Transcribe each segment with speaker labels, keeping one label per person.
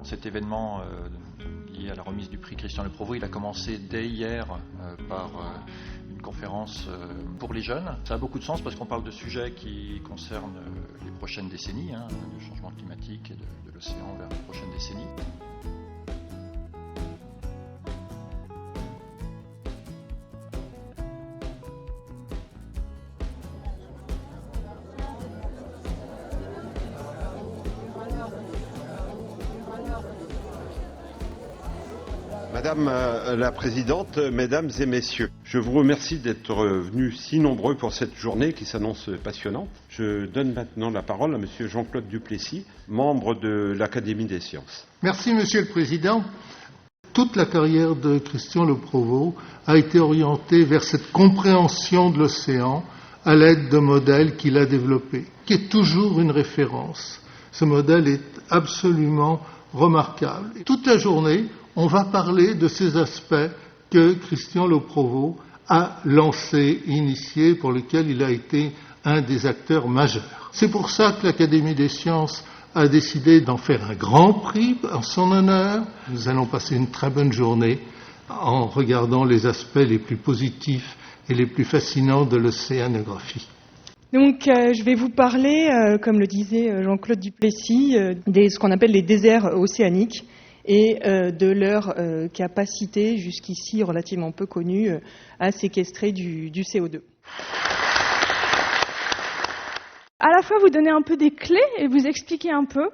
Speaker 1: Cet événement lié à la remise du prix Christian Le Provost, il a commencé dès hier par une conférence pour les jeunes. Ça a beaucoup de sens parce qu'on parle de sujets qui concernent les prochaines décennies, le changement climatique et de l'océan vers les prochaines décennies.
Speaker 2: Madame la Présidente, Mesdames et Messieurs, je vous remercie d'être venus si nombreux pour cette journée qui s'annonce passionnante. Je donne maintenant la parole à Monsieur Jean-Claude Duplessis, membre de l'Académie des sciences.
Speaker 3: Merci Monsieur le Président. Toute la carrière de Christian Le Provost a été orientée vers cette compréhension de l'océan à l'aide de modèles qu'il a développés, qui est toujours une référence. Ce modèle est absolument remarquable. Et toute la journée, on va parler de ces aspects que Christian Le Provost a lancés, initiés, pour lesquels il a été un des acteurs majeurs. C'est pour ça que l'Académie des sciences a décidé d'en faire un grand prix en son honneur. Nous allons passer une très bonne journée en regardant les aspects les plus positifs et les plus fascinants de l'océanographie.
Speaker 4: Donc, je vais vous parler, comme le disait Jean-Claude Duplessis, de ce qu'on appelle les déserts océaniques et de leur capacité, jusqu'ici relativement peu connue, à séquestrer du CO2.
Speaker 5: À la fois vous donner un peu des clés et vous expliquer un peu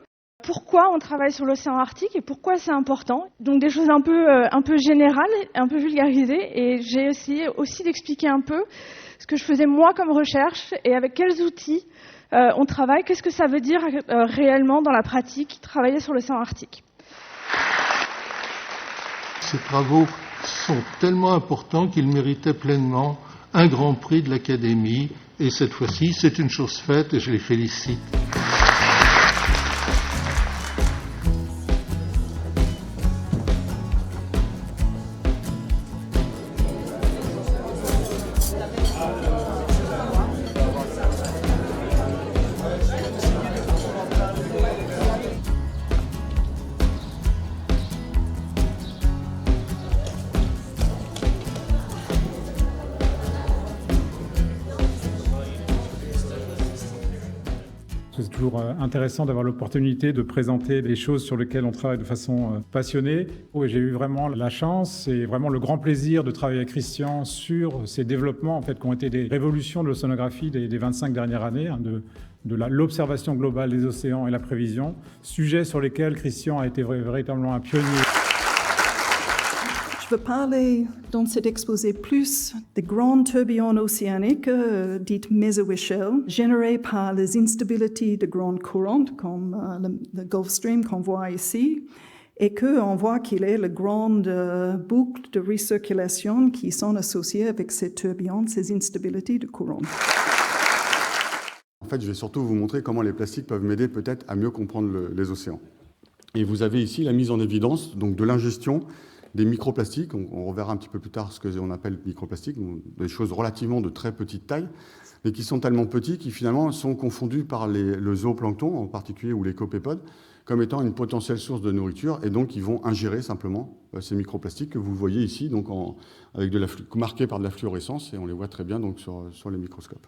Speaker 5: pourquoi on travaille sur l'océan Arctique et pourquoi c'est important. Donc des choses un peu générales, un peu vulgarisées, et j'ai essayé aussi d'expliquer un peu ce que je faisais moi comme recherche et avec quels outils on travaille, qu'est-ce que ça veut dire réellement dans la pratique, travailler sur l'océan Arctique.
Speaker 3: Ces travaux sont tellement importants qu'ils méritaient pleinement un grand prix de l'Académie, et cette fois-ci, c'est une chose faite et je les félicite.
Speaker 6: C'est toujours intéressant d'avoir l'opportunité de présenter les choses sur lesquelles on travaille de façon passionnée. J'ai eu vraiment la chance et vraiment le grand plaisir de travailler avec Christian sur ces développements qui ont été des révolutions de l'océanographie des 25 dernières années, de l'observation globale des océans et la prévision, sujets sur lesquels Christian a été véritablement un pionnier.
Speaker 7: Je veux parler dans cet exposé plus des grands tourbillons océaniques, dites méso-échelles, générés par les instabilités de grandes courantes, comme le Gulf Stream qu'on voit ici, et qu'on voit qu'il est la grande boucle de recirculation qui sont associées avec ces tourbillons, ces instabilités de courant.
Speaker 8: En fait, je vais surtout vous montrer comment les plastiques peuvent m'aider peut-être à mieux comprendre les océans. Et vous avez ici la mise en évidence donc, de l'ingestion des microplastiques. On reverra un petit peu plus tard ce qu'on appelle microplastiques, des choses relativement de très petite taille, mais qui sont tellement petits qu'ils finalement sont confondus par le zooplancton, en particulier, ou les copépodes, comme étant une potentielle source de nourriture, et donc ils vont ingérer simplement ces microplastiques que vous voyez ici, donc marqués par de la fluorescence, et on les voit très bien donc, sur les microscopes.